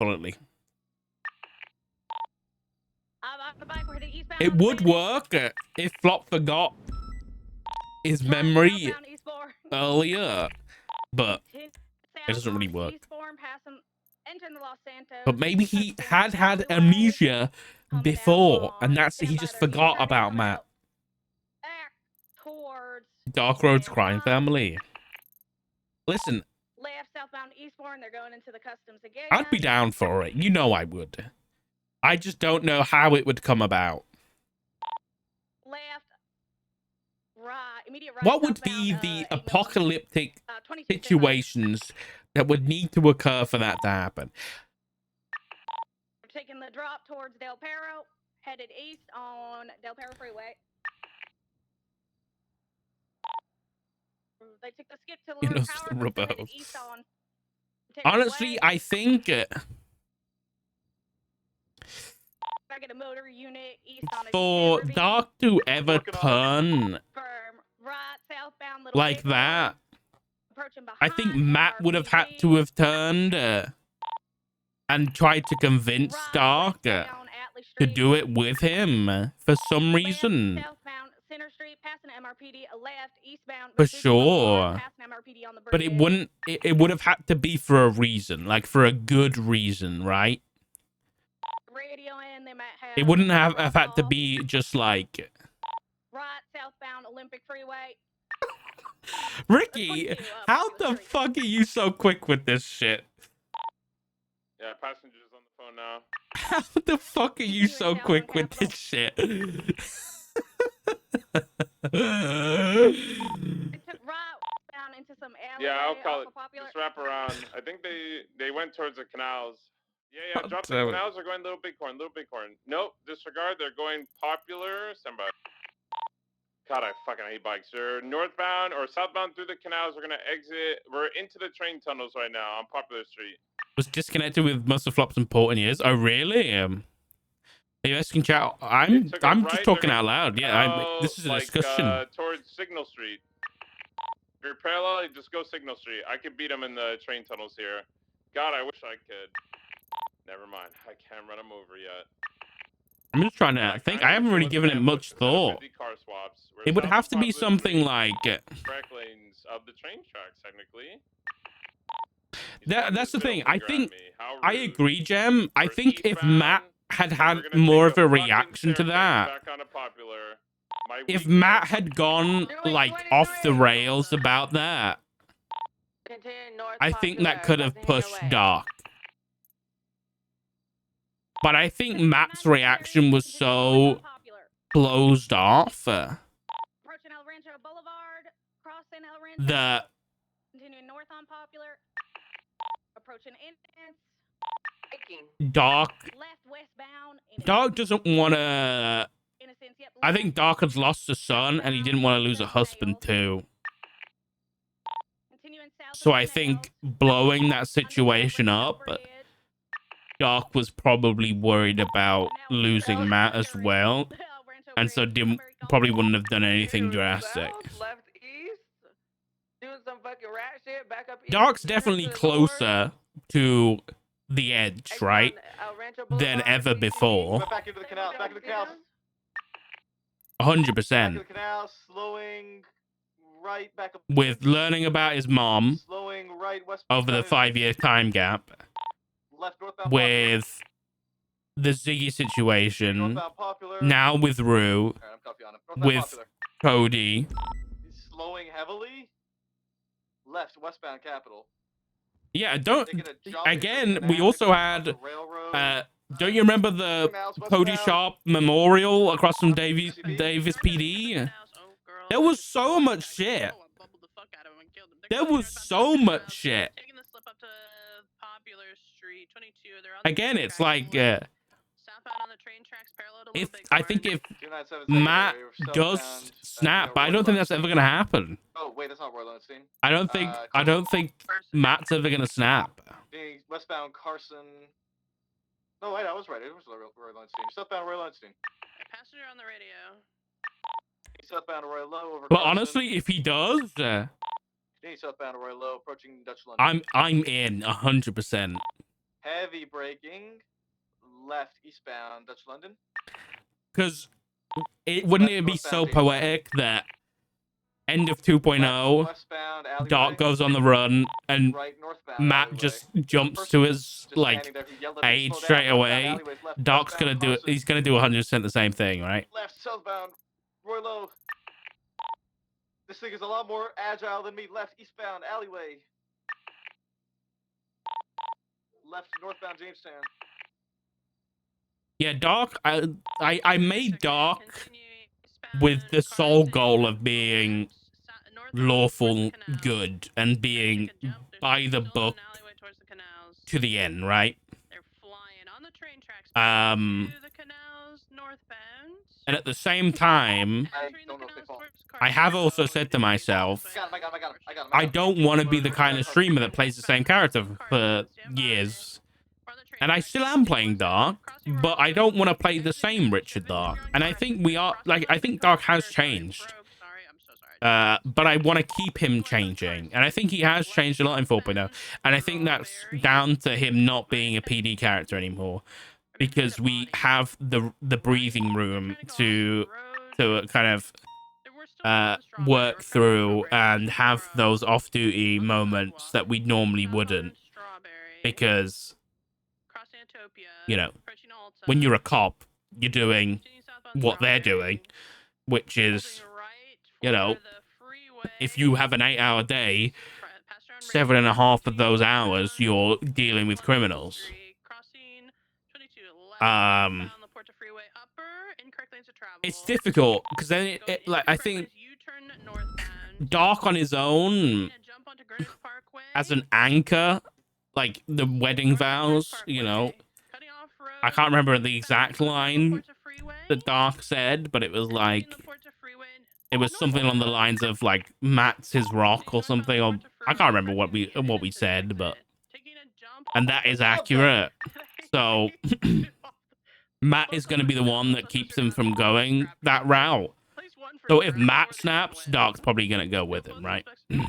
currently. On the bike, we're heading eastbound It on the would freeway. work if Flop forgot his memory Southbound eastbourne. earlier, but It doesn't really work. Eastbourne, passing, entering the Los Santos. But maybe he touching had alleyway, amnesia coming before, down and that's stand he by just their forgot east about turning Matt. route, back towards Dark Road's San crime Juan. family. Listen, Left southbound eastbourne. They're going into the customs again. I'd be down for it. You know I would. I just don't know how it would come about. Left, right, immediate right. What would be southbound, the 8 Mills, apocalyptic 22 situations that would need to occur for that to happen? We're taking the drop towards Del Perro, headed east on Del Perro Freeway. They took the skip to You Lord know, Power, the but rubber they're headed hose. east on. Honestly, I think Back at a motor unit east on for Dark to ever turn right, southbound, like that, I think Matt would have had to have turned and tried to convince Dark to do it with him for some reason. Southbound Center Street, passing MRPD, a left, eastbound. For sure. But it wouldn't, it would have had to be for a reason, like for a good reason, right? Radio in, they might have it wouldn't have had to be just like... Right, southbound Olympic Freeway. Ricky, how the fuck are you so quick with this shit? Yeah, passengers on the phone now. How the fuck are you so quick with this shit? Yeah, I'll call it. Just wrap around. I think they went towards the canals. Yeah, drop the canals. They're going Little Bighorn. Nope, disregard. They're going Popular. Stand by. God, I fucking hate bikes. They're northbound or southbound through the canals. We're gonna exit. We're into the train tunnels right now on Popular Street. Was disconnected with Muscle Flops and Port in years. Oh really? Are you asking chat? I'm just talking out loud. Yeah, this is a discussion. Towards Signal Street. If you're parallel, just go Signal Street. I could beat them in the train tunnels here. God, I wish I could. Never mind. I can't run them over yet. I'm just trying to think. I haven't really given it much thought. Car swaps. It would have to be something like... Track lanes of the train tracks, technically. That's the thing. I think... I agree, Jem. I think if Matt had more of a reaction to that... If Matt had gone, like, off the rails about that... I think that could have pushed Dark. But I think Matt's reaction was so closed off that Dark doesn't want to... I think Dark has lost a son and he didn't want to lose a husband too. So I think blowing that situation up... Dark was probably worried about losing Matt as well, and so probably wouldn't have done anything drastic. Dark's definitely closer to the edge, right, than ever before. 100%. With learning about his mom over the 5-year time gap. With the Ziggy situation, now with Rue, with Cody. He's slowing heavily. Westbound Capital. Yeah, again, we also had, don't you remember the Cody Sharp Memorial across from Davis PD? There was so much shit. There was so much shit. Again, it's like, if I think if Matt does snap, but I don't think that's ever gonna happen. Oh wait, that's not Roy Lowenstein. I don't think Matt's ever gonna snap. Westbound Carson. No wait, I was right. It was Roy Lowenstein. Southbound Roy Lowenstein. Passenger on the radio. Southbound Roy Low over. But honestly, if he does, southbound Roy Low approaching Dutch London. I'm in 100%. Heavy braking. Left eastbound Dutch London. Because wouldn't it be so poetic that end of 2.0, Westbound alleyway. Doc goes on the run and right northbound Matt alleyway. just jumps to his like there who yelled at me to age slow straight down. Northbound away. alleyways, left, Doc's westbound gonna do it. Carson. He's gonna do 100% the same thing, right? Left southbound Roy Lowe. This thing is a lot more agile than me. Left eastbound alleyway. Left northbound Jamestown. Yeah, Doc. I made Doc with the sole goal of being lawful good and being by the book to the end, right? They're flying on the train tracks Um, to the canals northbound. and at the same time, I don't know if they fall. I have also said to myself, I got him. I don't want to be the kind of streamer that plays the same character for years. And I still am playing Dark, but I don't want to play the same Richard Dark. And I think we are, like, I think Dark has changed. But I want to keep him changing. And I think he has changed a lot in 4.0. And I think that's down to him not being a PD character anymore. Because we have the breathing room to kind of work through and have those off-duty moments that we normally wouldn't. Because, you know, when you're a cop, you're doing what they're doing, which is, you know, if you have an 8-hour day, 7.5 of those hours you're dealing with criminals. It's difficult because then like I think Dark on his own as an anchor, like the wedding vows, you know. I can't remember the exact line that Dark said, but it was like, it was something along the lines of like Matt's his rock or something. Or I can't remember what we said, but and that is accurate. So Matt is going to be the one that keeps him from going that route. So if Matt snaps, Dark's probably going to go with him, right? No,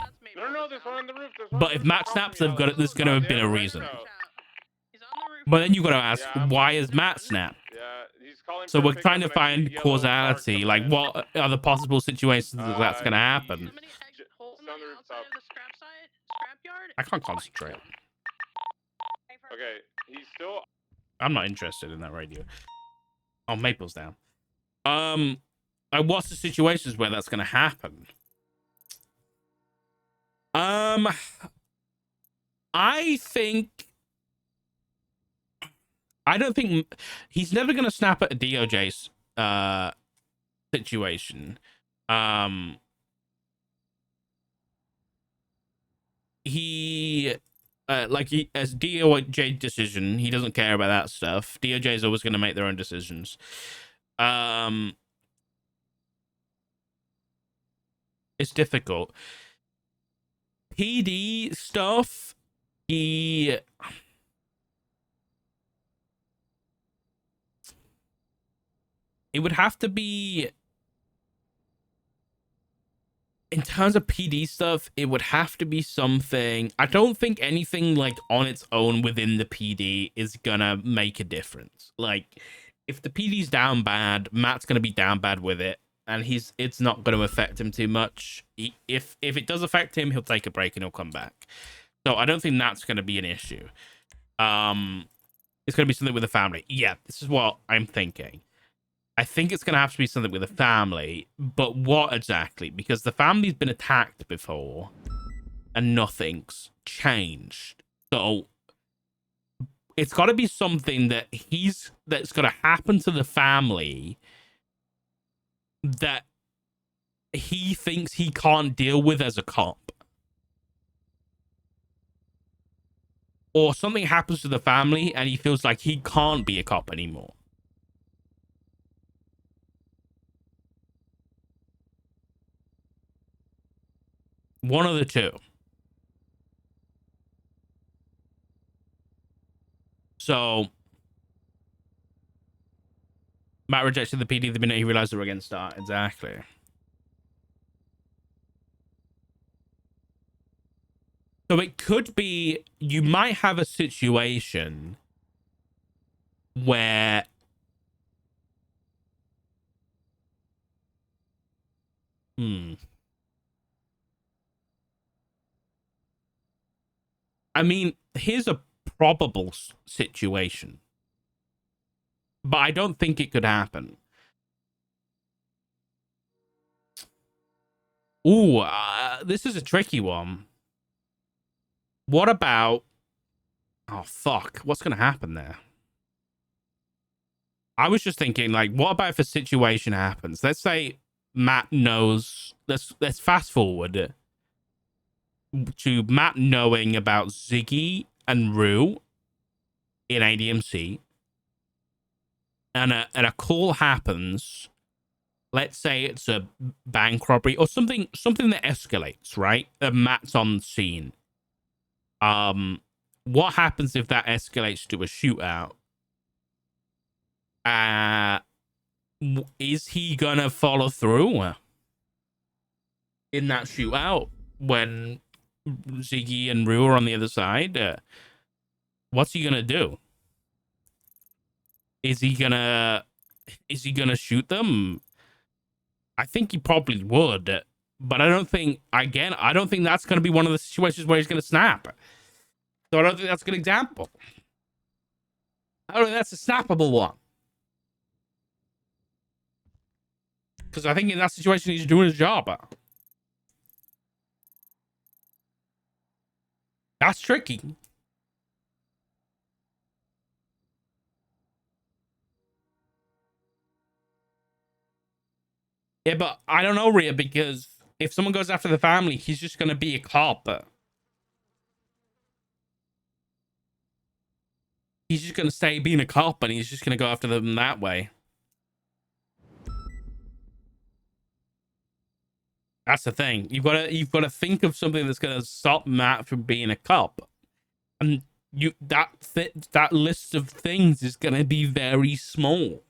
there's one on the roof. But if Matt snaps, there's going to have been a reason. But then you got to ask, why is Matt snap? Yeah, he's calling. So we're trying to find causality. Like, what are the possible situations that that's going to happen? I can't concentrate. Okay, he's still. I'm not interested in that radio. Oh, Maple's down. What's the situations where that's going to happen? I don't think he's never going to snap at a DOJ's situation. As DOJ decision, he doesn't care about that stuff. DOJ is always going to make their own decisions. It's difficult. PD stuff, it would have to be, in terms of PD stuff, it would have to be something. I don't think anything like on its own within the PD is gonna make a difference. Like, if the PD's down bad, Matt's gonna be down bad with it, and it's not gonna affect him too much. If it does affect him, he'll take a break and he'll come back. So I don't think that's gonna be an issue. It's gonna be something with the family. Yeah, this is what I'm thinking. I think it's going to have to be something with a family, but what exactly? Because the family's been attacked before and nothing's changed. So it's got to be something that's going to happen to the family that he thinks he can't deal with as a cop. Or something happens to the family and he feels like he can't be a cop anymore. One of the two. So, Matt rejected the PD the minute he realized they were against Start. Exactly. So it could be you might have a situation where I mean, here's a probable situation, but I don't think it could happen. Ooh, this is a tricky one. What about... Oh, fuck. What's going to happen there? I was just thinking, like, what about if a situation happens? Let's say Matt knows... Let's fast forward to Matt knowing about Ziggy and Rue in ADMC. And a call happens. Let's say it's a bank robbery or something that escalates, right? Matt's on the scene. What happens if that escalates to a shootout? Is he gonna follow through in that shootout when Ziggy and Rue are on the other side? What's he gonna do? Is he gonna shoot them? I think he probably would, but I don't think that's gonna be one of the situations where he's gonna snap. So I don't think that's a good example. I don't think that's a snappable one. Because I think in that situation, he's doing his job. That's tricky. Yeah, but I don't know, Rhea, because if someone goes after the family, he's just going to be a cop. He's just going to stay being a cop, and he's just going to go after them that way. That's the thing. You've got to think of something that's going to stop Matt from being a cop, and that list of things is going to be very small.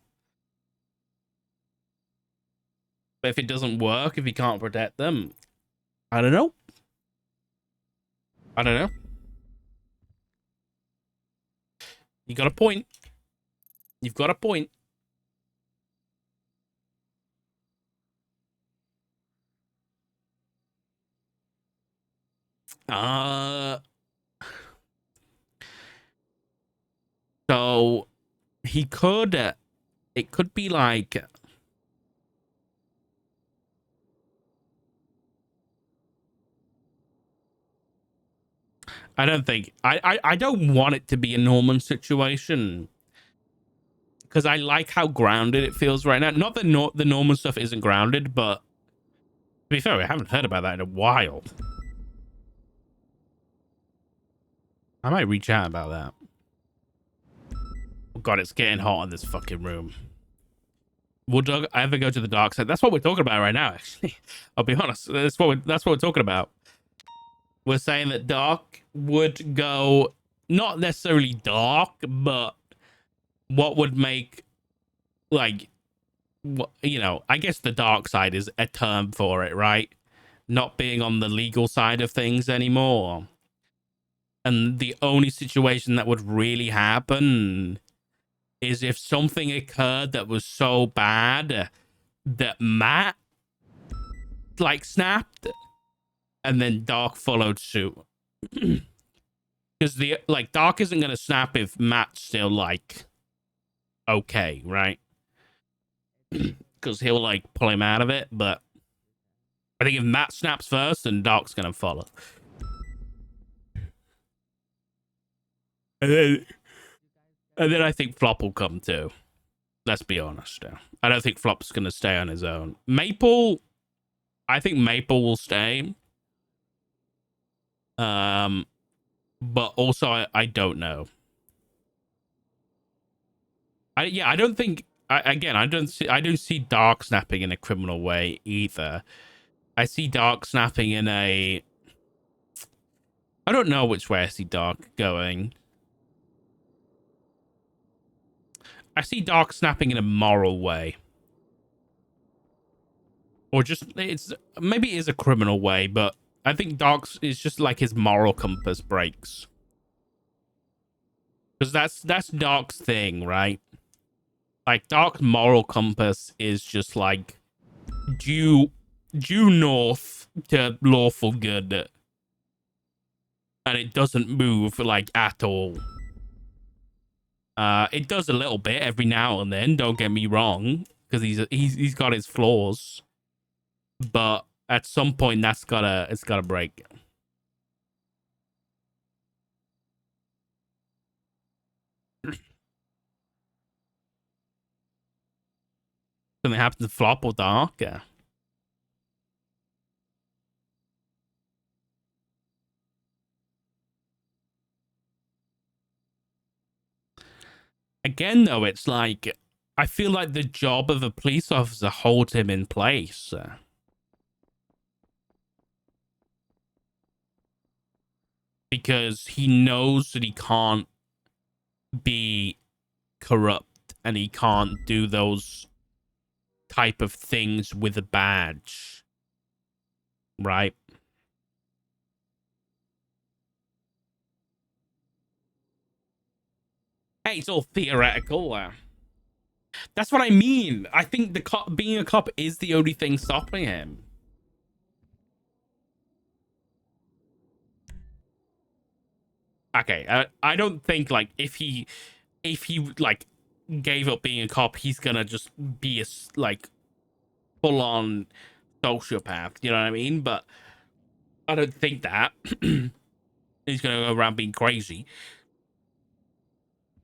But if it doesn't work, if he can't protect them, I don't know. You got a point. You've got a point. So he could, it could be like, I don't think, I don't want it to be a Norman situation, because I like how grounded it feels right now. Not that the Norman stuff isn't grounded, but to be fair, we haven't heard about that in a while. I might reach out about that. Oh God, it's getting hot in this fucking room. Will Doug ever go to the dark side? That's what we're talking about right now, actually. I'll be honest. That's what we're talking about. We're saying that Doc would go, not necessarily dark, but what would make, like, you know, I guess the dark side is a term for it, right? Not being on the legal side of things anymore. And the only situation that would really happen is if something occurred that was so bad that Matt, like, snapped, and then Dark followed suit. Because Dark isn't gonna snap if Matt's still, like, okay, right? Because he'll, like, pull him out of it. But I think if Matt snaps first, then Dark's gonna follow. And then I think Flop will come too. Let's be honest. I don't think Flop's gonna stay on his own. Maple, I think Maple will stay. But also I don't know. I don't think. I don't see Dark snapping in a criminal way either. I see Dark snapping in a... I don't know which way I see Dark going. I see Dark snapping in a moral way. Or just, maybe it is a criminal way, but I think Doc's is just like his moral compass breaks. Because that's Doc's thing, right? Like, Doc's moral compass is just like due north to lawful good. And it doesn't move, like, at all. It does a little bit every now and then, don't get me wrong. Because he's got his flaws. But at some point, it's gotta break. Something happens to Flop or Dark. Yeah. Again, though, it's like, I feel like the job of a police officer holds him in place. Because he knows that he can't be corrupt and he can't do those type of things with a badge. Right? Hey, it's all theoretical. That's what I mean. I think the cop, being a cop is the only thing stopping him. Okay, I don't think, like, if he like gave up being a cop, he's gonna just be a like full-on sociopath. You know what I mean? But I don't think that he's gonna go around being crazy.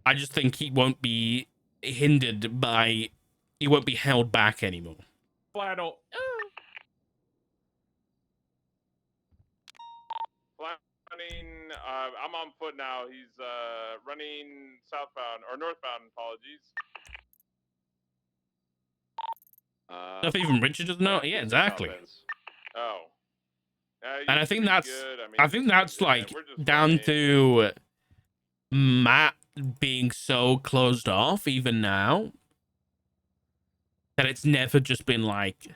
I just think he won't be hindered by, he won't be held back anymore. Flat out. I'm on foot now. He's running southbound or northbound. Apologies. If even Richard doesn't know, yeah, exactly. Oh. And I think that's, I think that's yeah, like down to Matt being so closed off even now that it's never just been like,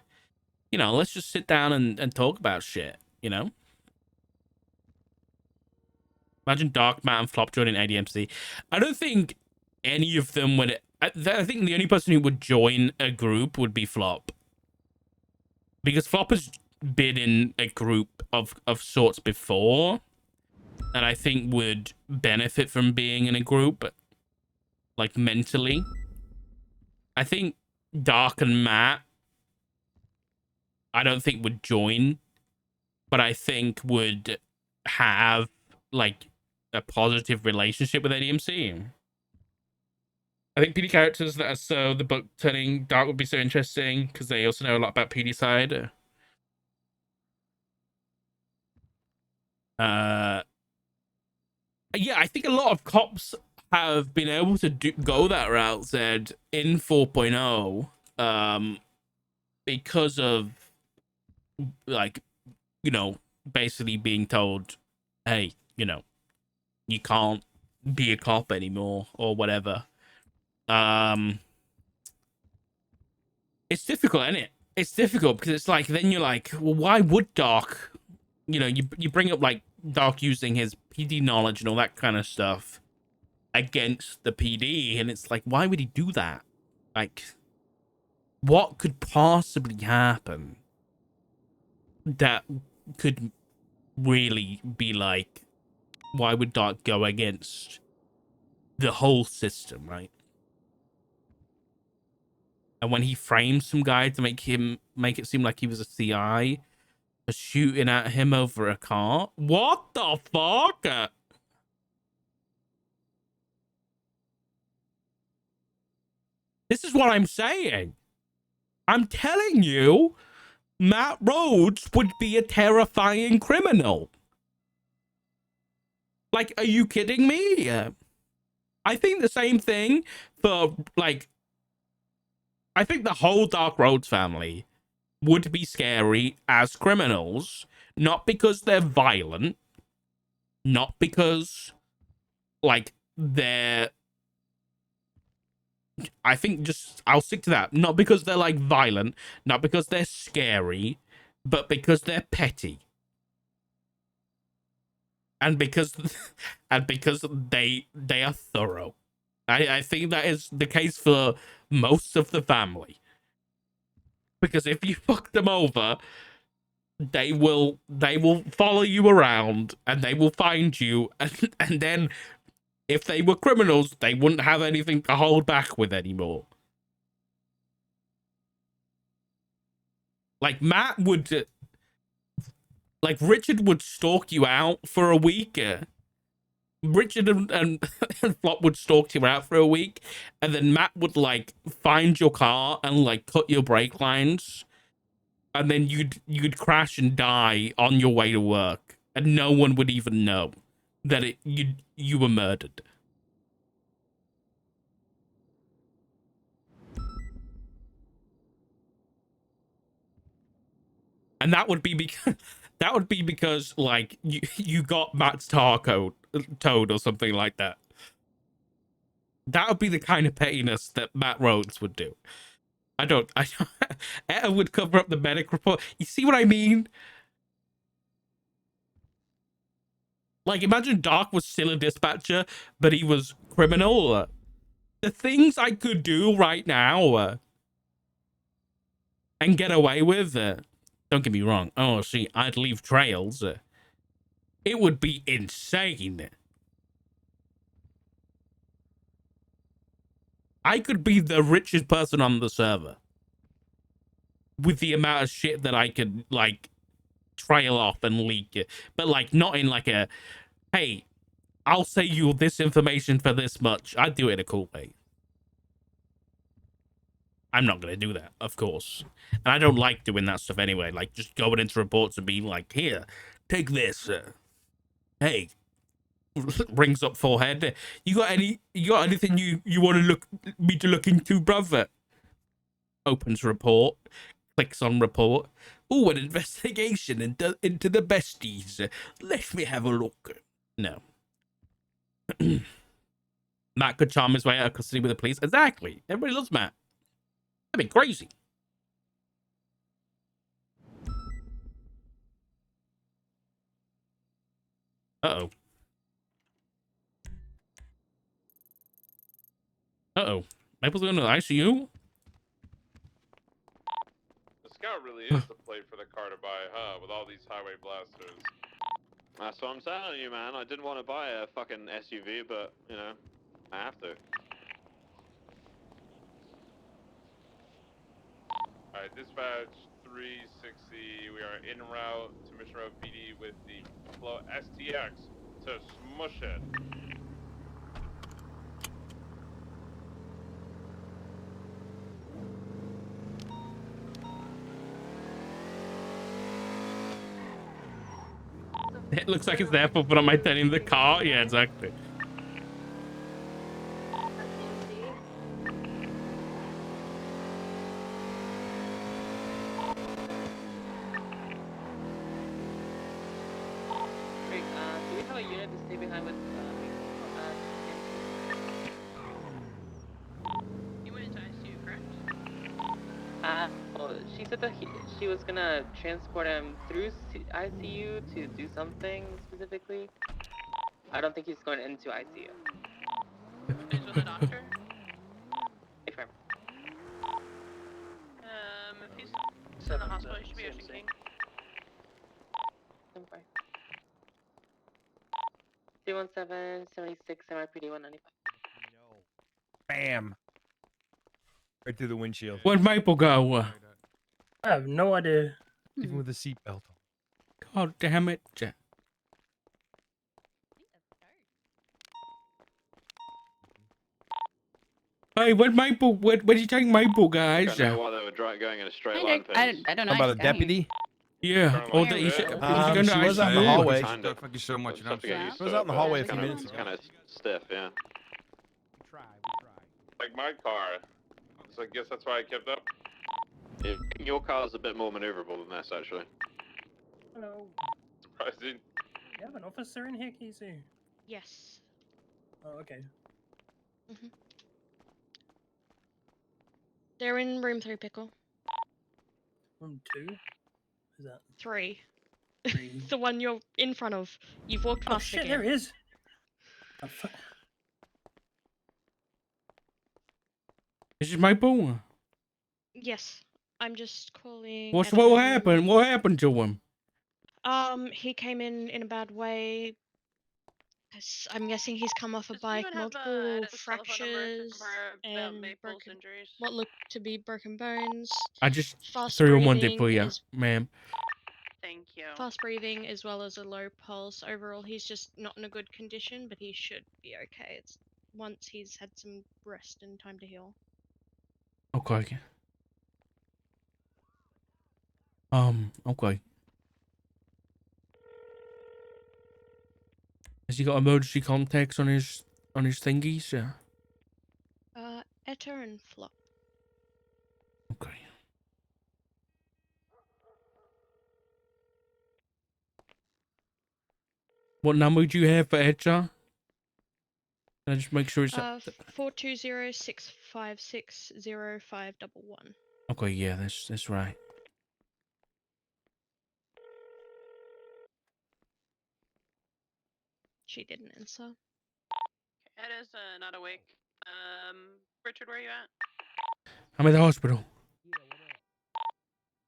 you know, let's just sit down and talk about shit, you know? Imagine Dark, Matt, and Flop joining ADMC. I don't think any of them would... I think the only person who would join a group would be Flop. Because Flop has been in a group of sorts before that I think would benefit from being in a group, like, mentally. I think Dark and Matt, I don't think would join, but I think would have, like, a positive relationship with ADMC. I think PD characters that are so the book turning dark would be so interesting because they also know a lot about PD side. Yeah, I think a lot of cops have been able to go that route, Zed, in 4.0, because of, like, you know, basically being told, hey, you know, you can't be a cop anymore or whatever. It's difficult, isn't it? It's difficult because it's like, then you're like, well, why would Doc, you know, you bring up like Doc using his PD knowledge and all that kind of stuff against the PD, and it's like, why would he do that? Like, what could possibly happen that could really be like, why would Doc go against the whole system, right? And when he framed some guy to make it seem like he was a CI for shooting at him over a car. What the fuck? This is what I'm saying. I'm telling you, Matt Rhodes would be a terrifying criminal. Like, are you kidding me? I think the same thing for, like, I think the whole Dark Roads family would be scary as criminals, not because they're violent, not because, like, they're... I think just, I'll stick to that. Not because they're, like, violent, not because they're scary, but because they're petty. and because they are thorough. I think that is the case for most of the family. Because if you fuck them over, they will follow you around and they will find you, and then if they were criminals, they wouldn't have anything to hold back with anymore. Like Matt would, like Richard would stalk you out for a week. Richard and Flop would stalk you out for a week, and then Matt would like find your car and like cut your brake lines, and then you'd crash and die on your way to work, and no one would even know that you were murdered. And that would be because like you got Matt's tar towed or something like that. That would be the kind of pettiness that Matt Rhodes would do. I don't Etta would cover up the medic report. You see what I mean? Like, imagine Doc was still a dispatcher, but he was criminal. The things I could do right now and get away with, don't get me wrong. Oh, see, I'd leave trails. It would be insane. I could be the richest person on the server with the amount of shit that I could, like, trail off and leak it. But, like, not in, like, a, hey, I'll say you this information for this much. I'd do it in a cool way. I'm not going to do that, of course. And I don't like doing that stuff anyway. Like, just going into reports and being like, here, take this. Hey, rings up forehead. You got anything you want me to look into, brother? Opens report, clicks on report. Oh, an investigation into the besties. Let me have a look. No. Matt could charm his way out of custody with the police. Exactly. Everybody loves Matt. That'd be crazy. Uh-oh. Uh-oh. Maple's going to the ICU? The Scout really is the play for the car to buy, huh? With all these highway blasters. That's what I'm telling you, man. I didn't want to buy a fucking SUV, but, you know, I have to. Alright, dispatch 360. We are en route to Mission Road PD with the Flow STX to smush it. It looks like it's there for when I'm in the car. Yeah, exactly. Rick, do we have a unit to stay behind with You went into ICU, correct? well, she said that she was gonna transport him through ICU to do something specifically. I don't think he's going into ICU. He's with the doctor. Confirm. If he's in the hospital, he should be Ocean King. 317 76 MIPD 195. No. Bam. Right through the windshield. Where'd Maple go? I have no idea. Even with a seatbelt on. God damn it. Hey, where'd Maple? Where'd you take Maple, I guys? don't know why they were going in a straight I line. don't know. How about a I just got here. deputy? Yeah. Or that you should. She was out in the hallway. Kind of. Thank you so much. Stuff to get used She was to, out in the but hallway a it's few kinda- minutes It's ago. kind of stiff, yeah. We try. Like my car. So I guess that's why I kept up. Your car's a bit more maneuverable than this, actually. Hello. Surprising. You have an officer in here, Casey? Yes. Oh, okay. They're in room 3, Pickle. Room 2? Is that? 3. Three. The one you're in front of. You've walked Oh past shit, again. there he is. Oh, fuck. This is Maple. Yes. I'm just calling. What Etta. happened? What happened to him? He came in a bad way. I'm guessing he's come off a Does bike, anyone have multiple Etta's telephone number to fractures confirm about and Maple's broken, injuries? what look to be broken bones. I just Fast threw him one dip breathing for you, is ma'am. Thank you. fast breathing as well as a low pulse. Overall, he's just not in a good condition, but he should be okay. It's once he's had some rest and time to heal. Okay. Okay. Has he got emergency contacts on his thingies? Yeah. Etta and Flop. Okay. What number do you have for Edger? Can I just make sure it's 420-656-0511. okay? Yeah, that's right. She didn't answer. Etta's not awake. Richard, where are you at? I'm at the hospital.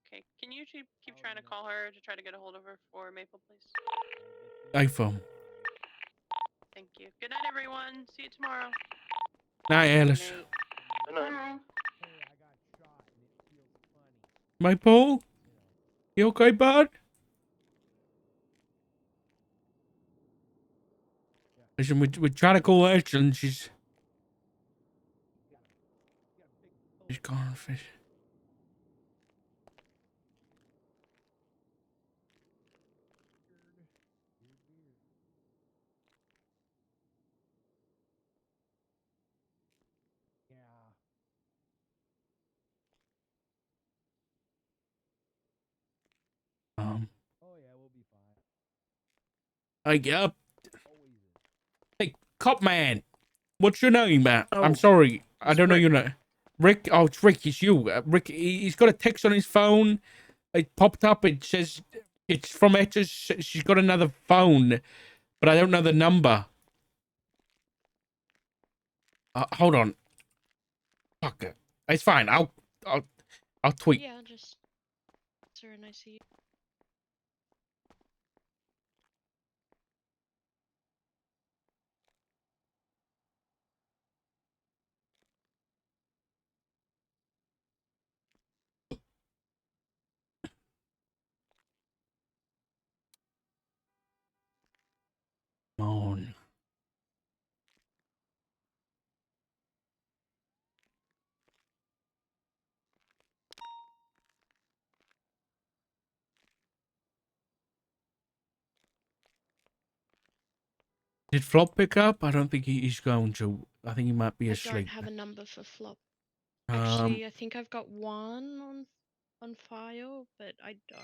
Okay, can you keep trying to call her to try to get a hold of her for Maple, please? iPhone. Thank you. Good night, everyone. See you tomorrow. Night, Alice. Good night. Maple? You okay, bud? Listen, we try to call Ash and she's gone fish. Hey, hey, cop man. What's your name, man? I'm Oh, sorry. I it's don't know Rick. your name. Rick? Oh, it's Rick. It's you. Rick, he's got a text on his phone. It popped up. It says it's from Etcha's. She's got another phone, but I don't know the number. Hold on. Fuck it. It's fine. I'll tweet. Yeah, just. Sir, and I see you. On. Did Flop pick up? I don't think he's going to. I think he might be I asleep. don't have a number for Flop. Actually, I think I've got one on file, but I don't.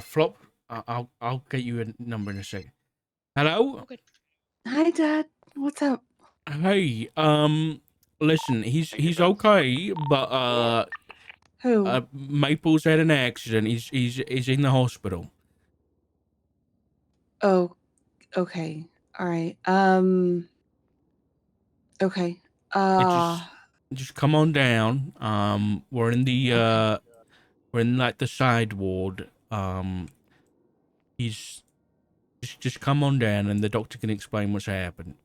Flop. I'll get you a number in a second. Hello. Oh, good. Hi, Dad. What's up? Hey. Listen, he's okay, but Who? Maple's had an accident. He's in the hospital. Oh, okay. All right. Okay. Just come on down. We're in the Okay. we're in like the side ward. He's just come on down, and the doctor can explain what's happened.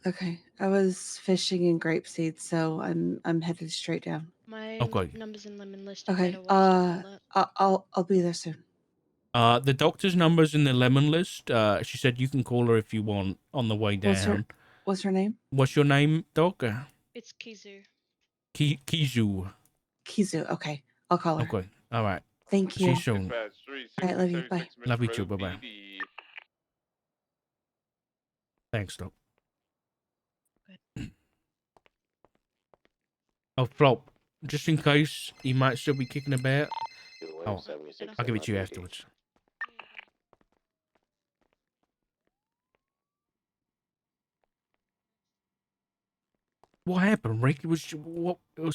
Okay. I was fishing in grapeseed, so I'm headed straight down. My Okay. number's in lemon list. Okay. I'll be there soon. The doctor's number's in the lemon list. She said you can call her if you want on the way down. What's her name? What's your name, Doc? It's Kizu. Kizu. Kizu. Okay. I'll call her. Okay. All right. Thank See you. you soon. All right. Love you. Bye. Love you too. Bye-bye. Thanks, Doc. Oh, Flop. Just in case he might still be kicking about. Oh, I'll give it to you afterwards. What happened, Rick? It was what? I What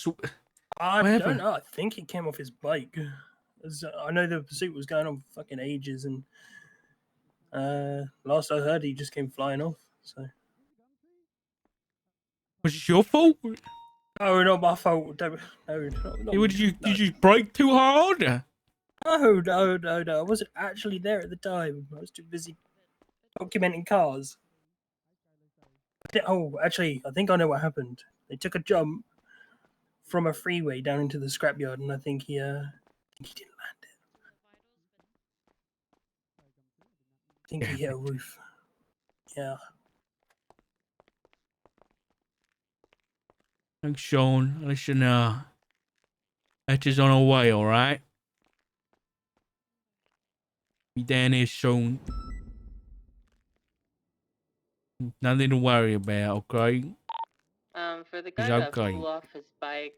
don't happened? know. I think he came off his bike. I know the pursuit was going on for fucking ages, and last I heard, he just came flying off. So. Was it your fault? No, not my fault. No, not Did you brake too hard? No. I wasn't actually there at the time. I was too busy documenting cars. Oh, actually, I think I know what happened. They took a jump from a freeway down into the scrapyard, and I think he didn't land it. I think he hit a roof. Yeah. Thanks, Sean. Listen, that is on our way, alright? Be down here soon. Nothing to worry about, okay? For the He's guy that okay. flew off his bike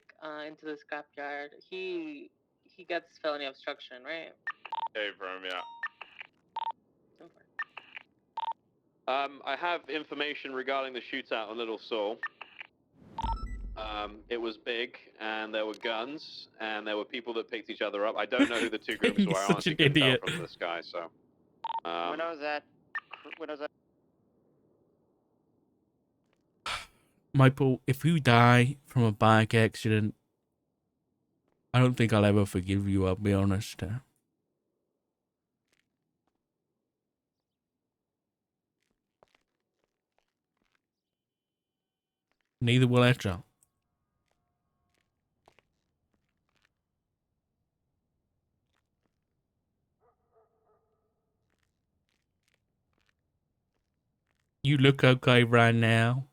into the scrapyard, he gets felony obstruction, right? Hey, firm, yeah. I have information regarding the shootout on Little Seoul. It was big, and there were guns, and there were people that picked each other up. I don't know who the two groups were. I honestly couldn't tell from the sky, so... when was that? Michael, if you die from a bike accident, I don't think I'll ever forgive you, I'll be honest. Neither will Etcha. You look okay right now.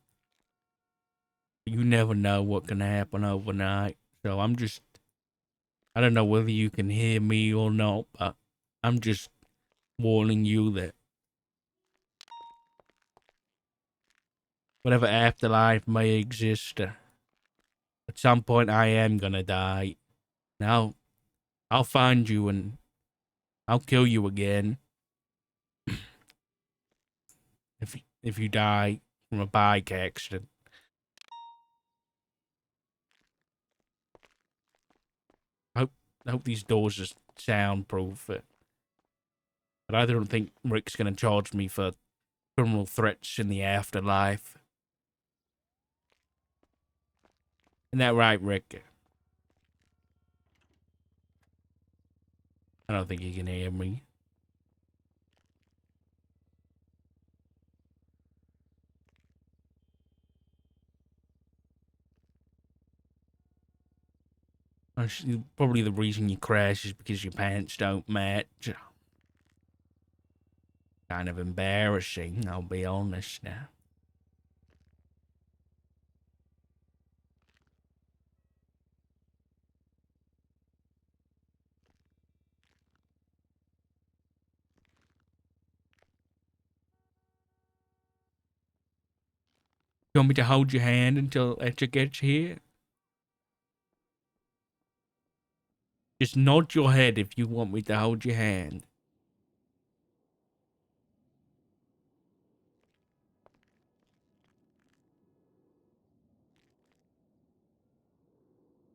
You never know what can happen overnight. So I don't know whether you can hear me or not, but I'm just warning you that whatever afterlife may exist, at some point I am gonna die. Now, I'll find you and I'll kill you again. if you die from a bike accident. I hope these doors are soundproof. But I don't think Rick's gonna charge me for criminal threats in the afterlife. Isn't that right, Rick? I don't think he can hear me. Probably the reason you crash is because your pants don't match. Kind of embarrassing, I'll be honest now. You want me to hold your hand until Etcha gets here? Just nod your head if you want me to hold your hand.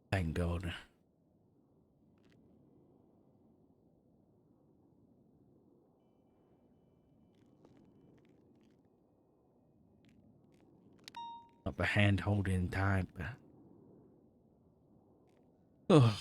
Thank God. Not the hand holding type. Ugh.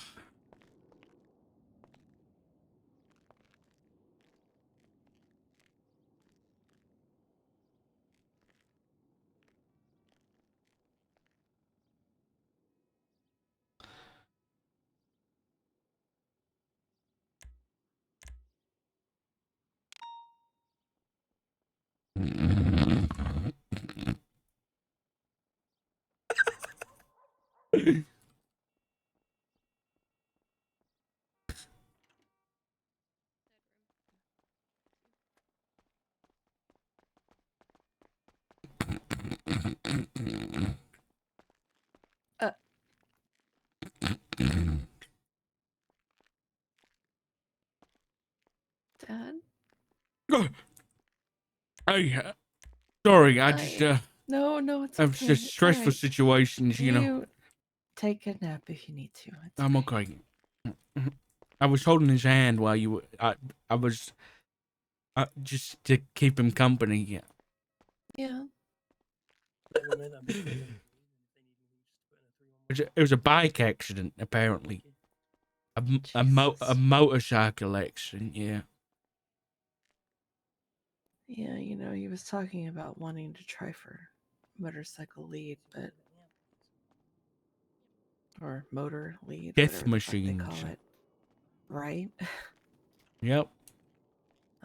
Dad? Hey, sorry, I just, No, it's I've okay. just It's stressful alright. situations, you know. Take a nap if you need to. It's I'm fine. okay. I was holding his hand while you were. I was just to keep him company. Yeah. Yeah. It was a bike accident, apparently. A Jesus. motorcycle accident. Yeah. Yeah, you know, he was talking about wanting to try for motorcycle lead, but or motor lead, Death whatever the fuck they machines. call it. Right? Yep.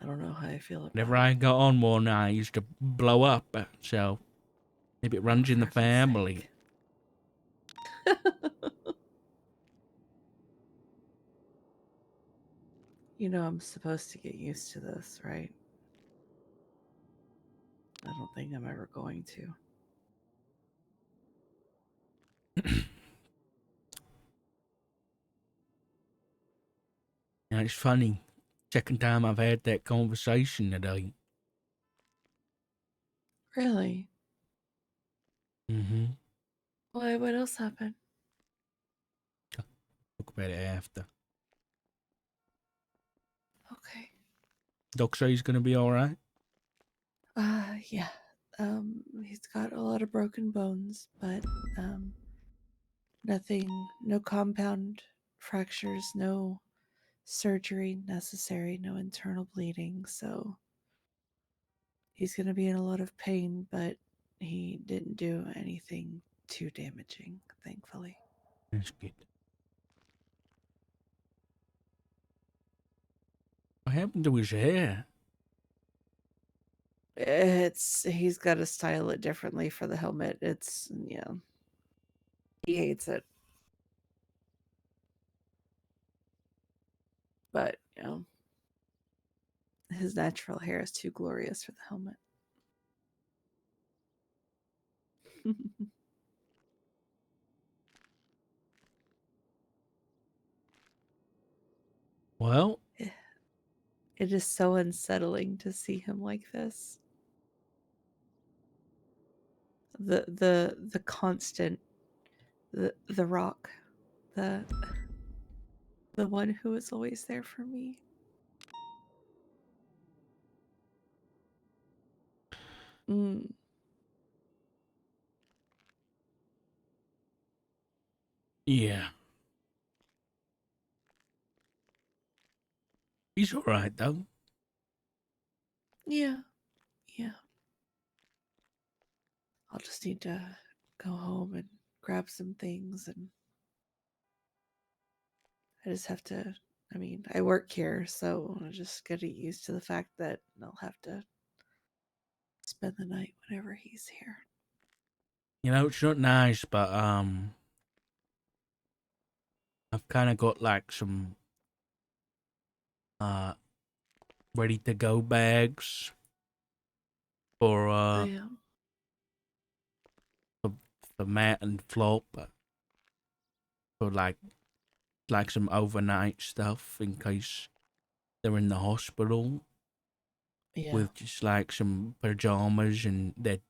I don't know how I feel about Whenever it. I got on one, I used to blow up. So maybe it runs in the family. You know, I'm supposed to get used to this, right? I don't think I'm ever going to. Yeah, it's funny. Second time I've had that conversation today. Really? Mm-hmm. Why? What else happened? Talk about it after. Okay. Doc say he's gonna be all right. Yeah. He's got a lot of broken bones, but nothing, no compound fractures, no surgery necessary, no internal bleeding. So he's gonna be in a lot of pain, but he didn't do anything too damaging, thankfully. That's good. What happened to his hair? He's got to style it differently for the helmet. He hates it. But, his natural hair is too glorious for the helmet. Well, it is so unsettling to see him like this. The constant, the rock, the one who is always there for me. yeah. He's all right though. Yeah. I'll just need to go home and grab some things, and I just have to. I mean, I work here, so I just gotta get used to the fact that I'll have to spend the night whenever he's here. You know, it's not nice, but I've kind of got like some ready to go bags for Yeah. for Matt and Flop, for like some overnight stuff in case they're in the hospital. Yeah. With just like some pajamas and that,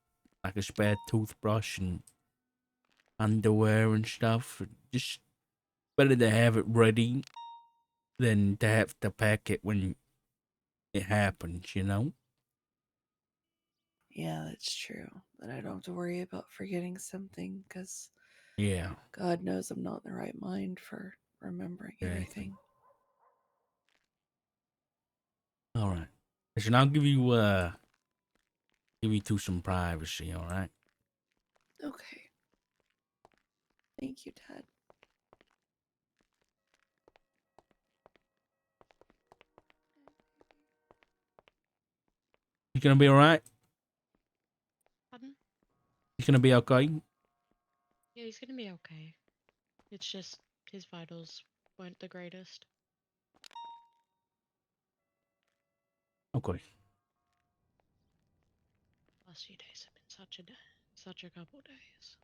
like a spare toothbrush and underwear and stuff. Just better to have it ready than to have to pack it when it happens, you know? Yeah, that's true. Then I don't have to worry about forgetting something, because Yeah. God knows I'm not in the right mind for remembering everything. All right. Listen, I'll give you some privacy, all right? Okay. Thank you, Dad. You gonna be all right? Pardon? You gonna be okay? Yeah, he's gonna be okay. It's just his vitals weren't the greatest. Okay. Last few days have been such a couple days.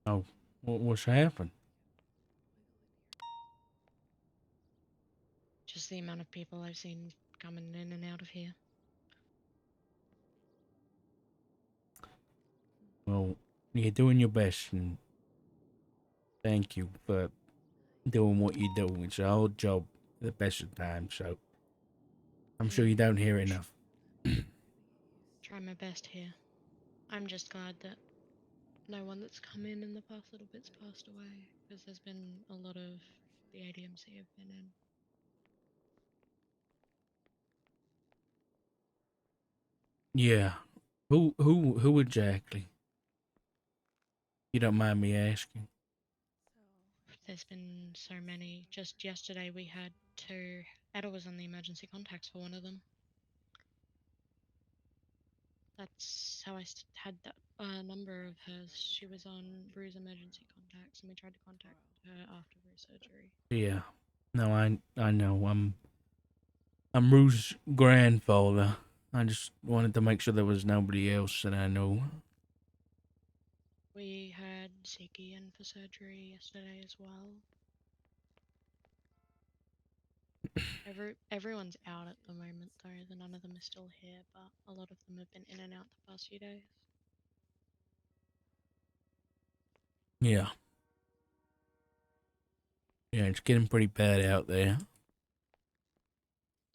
Oh, what's happened? Just the amount of people I've seen coming in and out of here. Well, you're doing your best, and thank you, but doing what you do. It's a hard job at the best of times, so I'm sure you don't hear enough. Try my best here. I'm just glad that no one that's come in the past little bit's passed away, because there's been a lot of the ADMC have been in. Yeah. Who exactly? You don't mind me asking. There's been so many. Just yesterday we had two. Ada was on the emergency contacts for one of them. That's how I had that number of hers. She was on Bruce emergency contacts, and we tried to contact her after Bruce surgery. Yeah. No, I know. I'm Rue's grandfather. I just wanted to make sure there was nobody else that I know. We had Ziggy in for surgery yesterday as well. Everyone's out at the moment though. None of them are still here, but a lot of them have been in and out the past few days. Yeah. Yeah, it's getting pretty bad out there.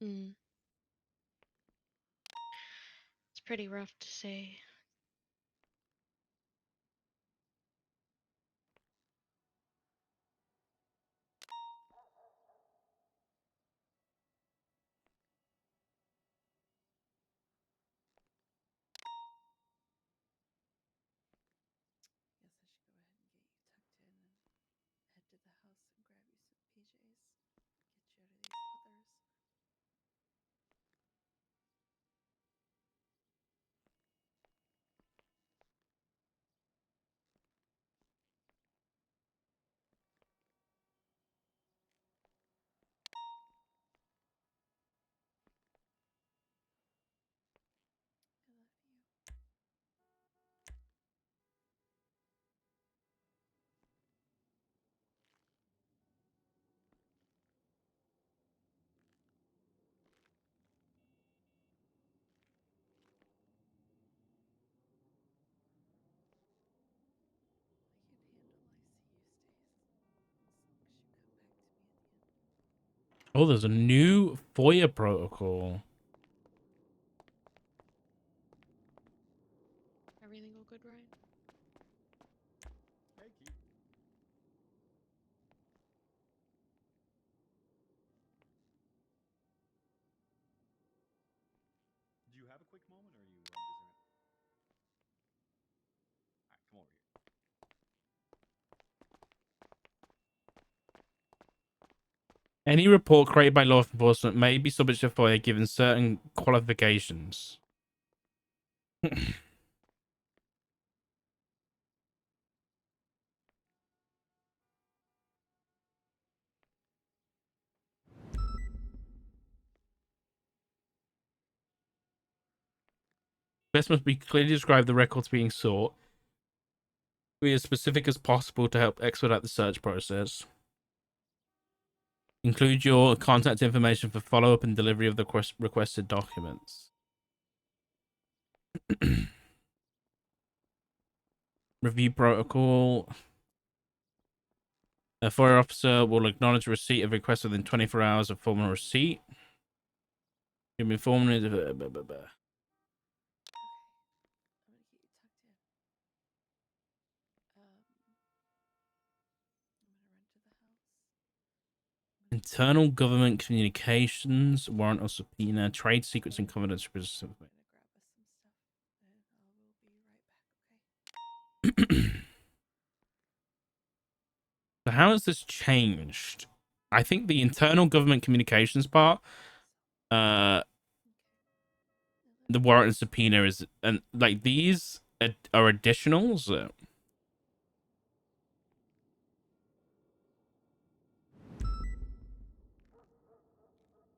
It's pretty rough to see. Oh, there's a new FOIA protocol. Everything all good, Ryan? Do you have a quick moment, or are you busy right now? All right, come over here. Any report created by law enforcement may be subject to FOIA given certain qualifications. Best must be clearly describe the records being sought. Be as specific as possible to help expedite the search process. Include your contact information for follow-up and delivery of the requested documents. Review protocol. A FOIA officer will acknowledge receipt of request within 24 hours of formal receipt. You've been informed. Internal government communications, warrant or subpoena, trade secrets and confidential business information. So how has this changed? I think the internal government communications part, the warrant and subpoena is, and like these are additionals.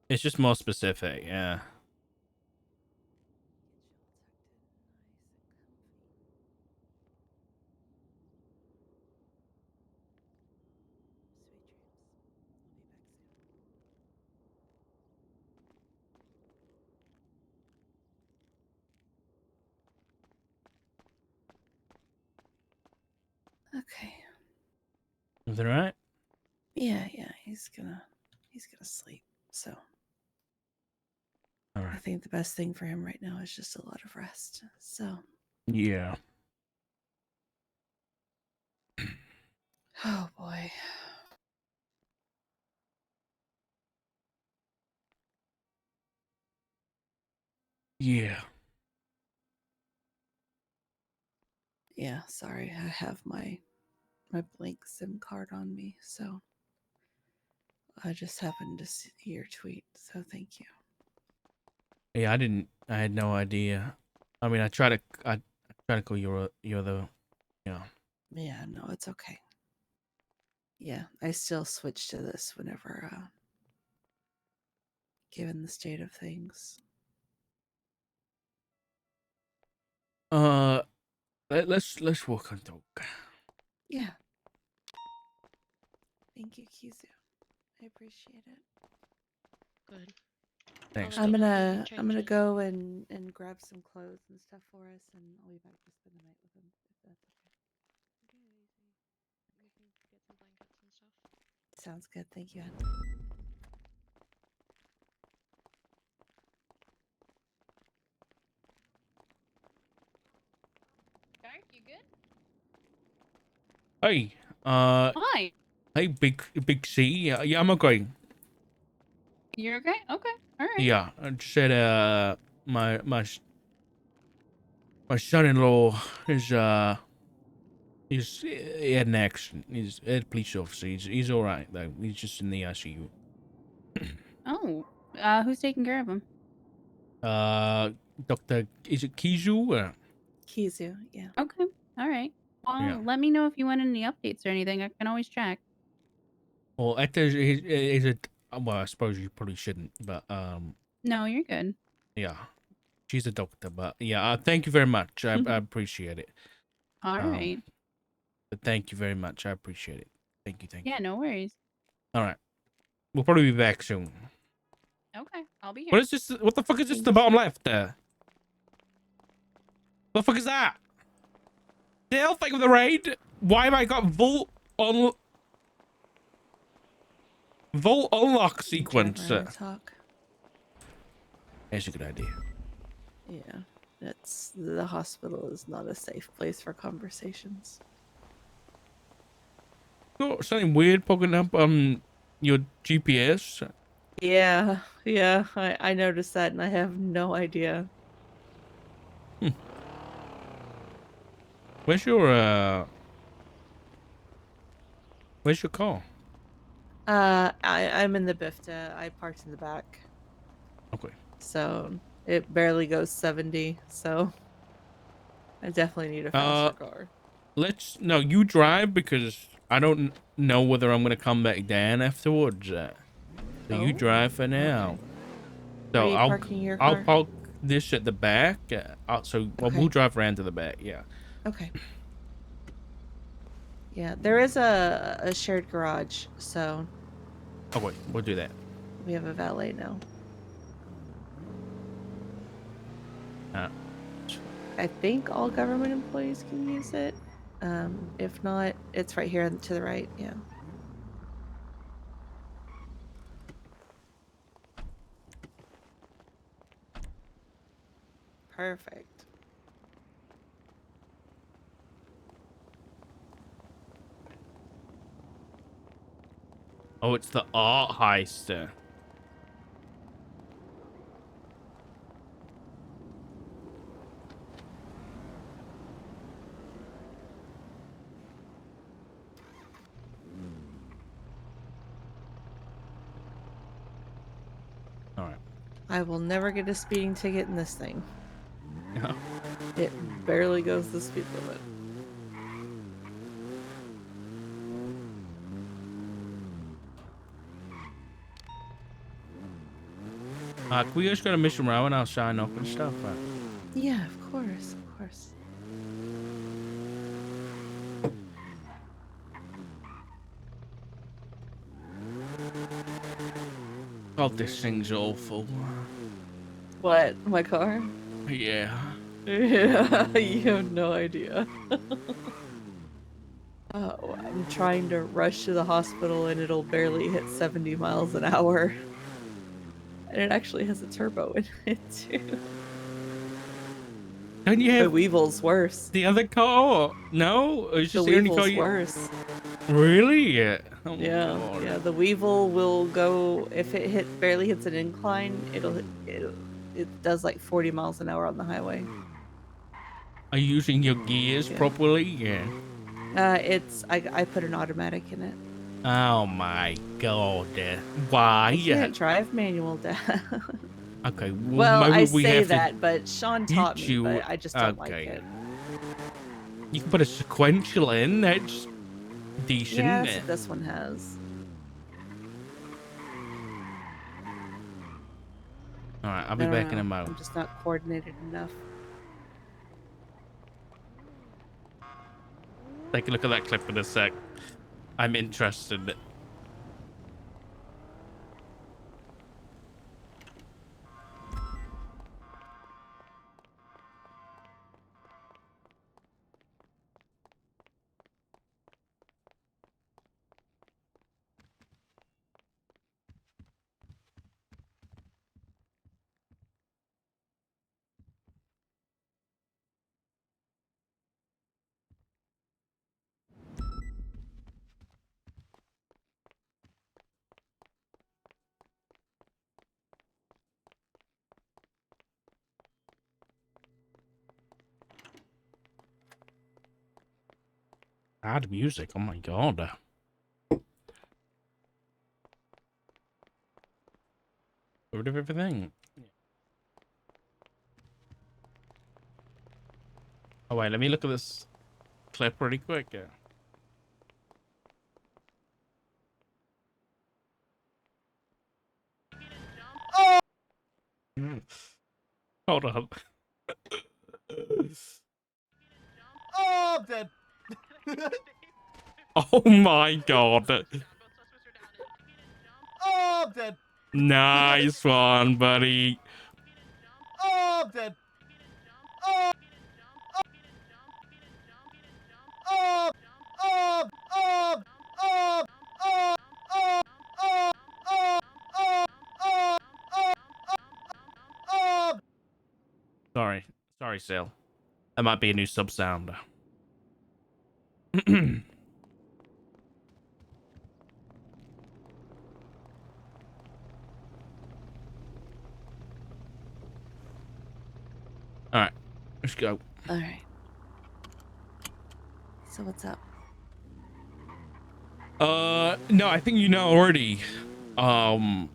It's just more specific, yeah. Okay. Is that right? Yeah, he's gonna sleep. So All I right. think the best thing for him right now is just a lot of rest. So Yeah. oh boy. Yeah. Yeah, sorry. I have my blank SIM card on me, so I just happened to see your tweet. So thank you. Yeah, I had no idea. I mean, I try to call you're the, yeah. Yeah, no, it's okay. Yeah, I still switch to this whenever given the state of things. Let's work on talk. Yeah. Thank you, Kizu. I appreciate it. Good. Thanks. I'm I'll let you know if gonna anything changes. go and grab some clothes and stuff for us, and I'll be back to spend the night with him if that's okay. We can get some blankets and stuff. Sounds good. Thank you, Ed. Dark, you good? Hey, Hi. hey, big C. Yeah, I'm okay. You're okay? Okay. All right. Yeah, I just said my son-in-law is he had an accident. He's a police officer. He's all right though. He's just in the ICU. Oh. Who's taking care of him? Doctor, is it Kizu? Kizu, yeah. Okay. All right. Well, Yeah. let me know if you want any updates or anything. I can always check. Well, is it? Well, I suppose you probably shouldn't, but No, you're good. yeah, she's a doctor, but yeah, thank you very much. I appreciate it. All right. But thank you very much. I appreciate it. Thank you. Yeah, no worries. All right, we'll probably be back soon. Okay, I'll be here. What is this? What the fuck is this? The bottom left there. What the fuck is that? The hell thing of the raid? Why have I got Volt unlock sequence? Talk. That's a good idea. Yeah, the hospital is not a safe place for conversations. Got something weird poking up on your GPS. Yeah, I noticed that, and I have no idea. Where's your car? I'm in the BIFTA. I parked in the back. Okay. So it barely goes 70. So I definitely need a faster car. No, you drive because I don't know whether I'm gonna come back down afterwards. So you drive for now. Okay. So Are you parking your car? I'll park this at the back. We'll drive around to the back. Yeah. Okay. Yeah, there is a shared garage, so. Okay, we'll do that. We have a valet now. I think all government employees can use it. If not, it's right here to the right. Yeah. Perfect. Oh, it's the art heist. All right. I will never get a speeding ticket in this thing. Yeah. It barely goes the speed limit. Can we just go to Mission Row and I'll sign up and stuff? Yeah, of course, of course. God, this thing's awful. What? My car? Yeah. Yeah, you have no idea. Oh, I'm trying to rush to the hospital and it'll barely hit 70 miles an hour. And it actually has a turbo in it too. Don't you have the Weevil's worse? The other car? No? It's just the only car Weevil's you... worse. Really? Oh my Yeah, God. yeah. The Weevil will go if it barely hits an incline. It does like 40 miles an hour on the highway. Are you using your gears properly? Yeah. I put an automatic in it. Oh my God. Why? I can't drive manual, Dad. Okay. Well, maybe I we say have that, to but Sean taught me, teach you- but I just don't like it. You can put a sequential in. That's decent. Yeah, that's what this one has. All right, I'll be back in a moment. I'm just not coordinated enough. Take a look at that clip in a sec. I'm interested. Add music. Oh my God. Rid of everything. Oh wait, let me look at this clip really quick. Oh! Hold on. Oh, I'm dead. Oh my God. Oh, I'm dead. Nice one, buddy. Oh, I'm dead. Oh. Oh. Oh. Oh. Oh. Oh. Oh. Oh. Oh. Oh. Oh. Sorry, Sil. That might be a new sub sound. All right, let's go. All right. So what's up? No, I think you know already. But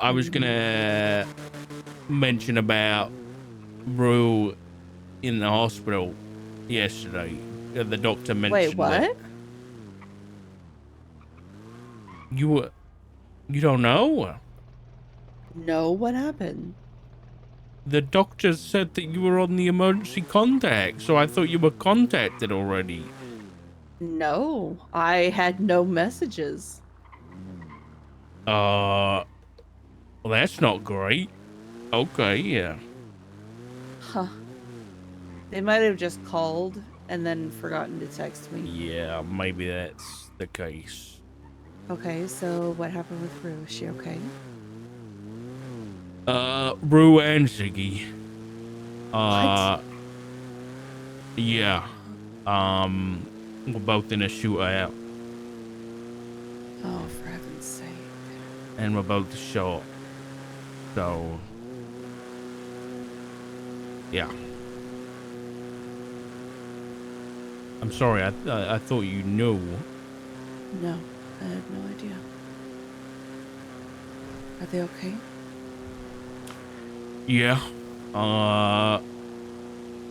I was gonna mention about Rue in the hospital yesterday. The doctor mentioned. Wait, what? You don't know? No, what happened? The doctor said that you were on the emergency contact, so I thought you were contacted already. No, I had no messages. Well, that's not great. Okay, yeah. Huh. They might have just called and then forgotten to text me. Yeah, maybe that's the case. Okay, so what happened with Rue? Is she okay? Rue and Ziggy. What? Yeah. We're both in a shootout. Oh, for heaven's sake. And we're both shot. So, yeah. I'm sorry, I thought you knew. No, I had no idea. Are they okay? Yeah.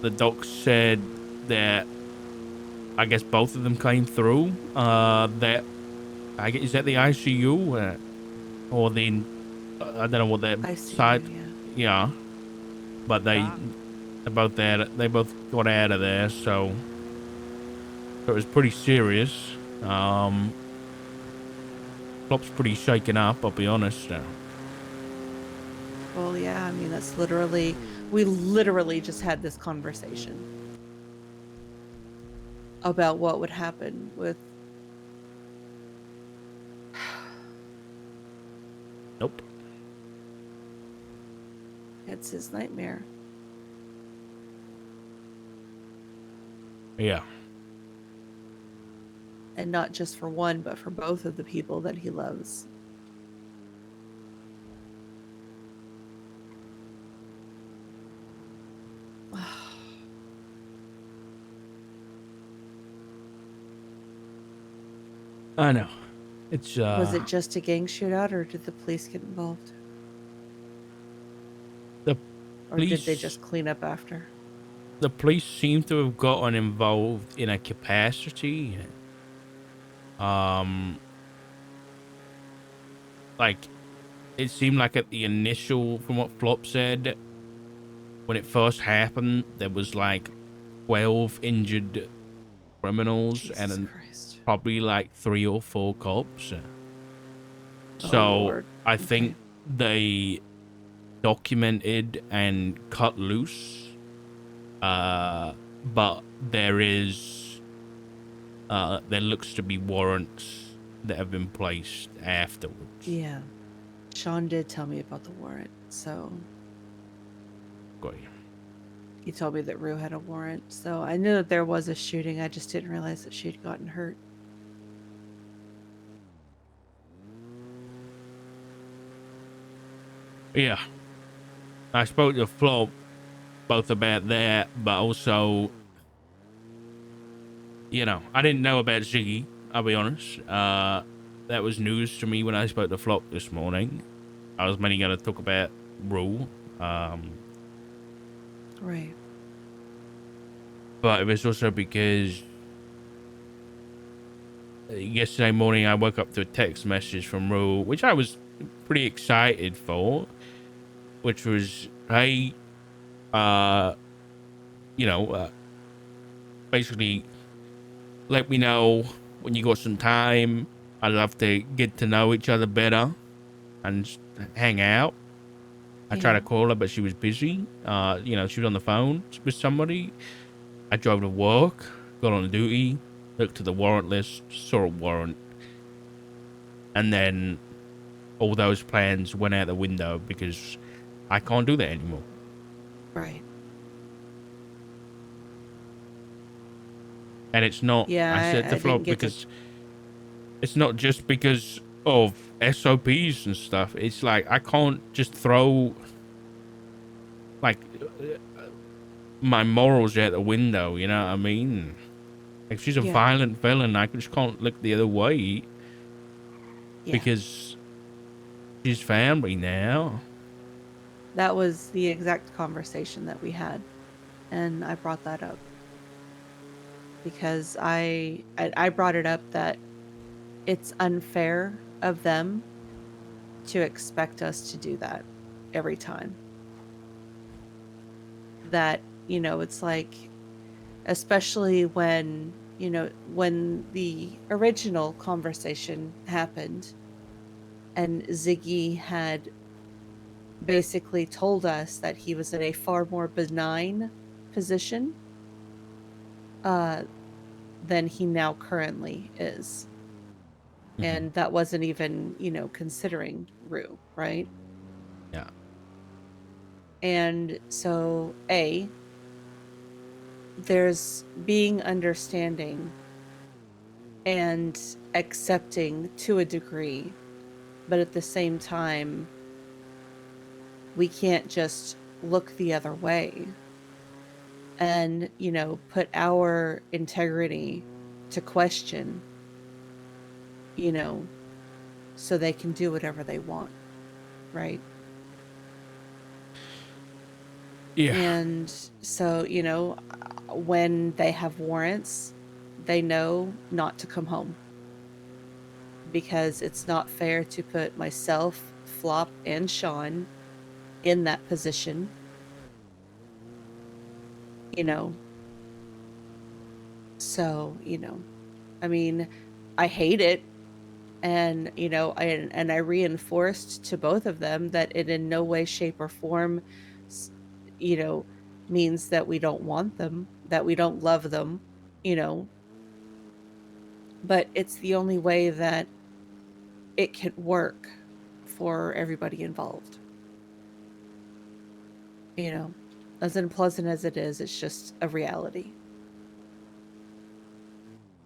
The doc said that I guess both of them came through. That I guess, is that the ICU or the I don't know what that ICU, side. yeah. Yeah. But they both got out of there, so it was pretty serious. Plop's pretty shaken up, I'll be honest. Well, yeah, I mean, that's literally, we literally just had this conversation. about what would happen with. Nope. It's his nightmare. Yeah. And not just for one, but for both of the people that he loves. I know. It's Was it just a gang shootout, or did the police get involved? Or did they just clean up after? The police seem to have gotten involved in a capacity. Like, it seemed like at the initial, from what Flop said, when it first happened, there was like 12 injured criminals and probably like 3 or 4 cops. So Lord. I think they documented and cut loose. But there looks to be warrants that have been placed afterwards. Yeah. Sean did tell me about the warrant, so. Great. He told me that Rue had a warrant, so I knew that there was a shooting. I just didn't realize that she'd gotten hurt. Yeah. I spoke to Flo both about that, but also, you know, I didn't know about Ziggy, I'll be honest. That was news to me when I spoke to Flop this morning. I was mainly going to talk about Rue. Right. But it was also because yesterday morning I woke up to a text message from Rue, which I was pretty excited for, which was, hey, basically let me know when you got some time. I'd love to get to know each other better and hang out. I tried to call her, but she was busy. She was on the phone with somebody. I drove to work, got on duty, looked at the warrant list, saw a warrant, and then all those plans went out the window because I can't do that anymore. Right. And it's not, yeah, I said to Flo, because it's not just because of SOPs and stuff. It's like, I can't just throw, like, my morals out the window, you know what I mean? If she's a violent villain, I just can't look the other way. Because she's family now. That was the exact conversation that we had. And I brought that up. Because I brought it up that it's unfair of them to expect us to do that every time. That, it's like, especially when, when the original conversation happened and Ziggy had basically told us that he was in a far more benign position than he now currently is. Mm-hmm. And that wasn't even, considering Rue, right? Yeah. And so, there's being understanding and accepting to a degree, but at the same time, we can't just look the other way and, put our integrity to question, so they can do whatever they want, right? Yeah. And so, when they have warrants, they know not to come home. Because it's not fair to put myself, Flop, and Sean in that position. So, I mean, I hate it. And, I reinforced to both of them that it in no way, shape, or form, means that we don't want them, that we don't love them, but it's the only way that it can work for everybody involved. You know, as unpleasant as it is, it's just a reality.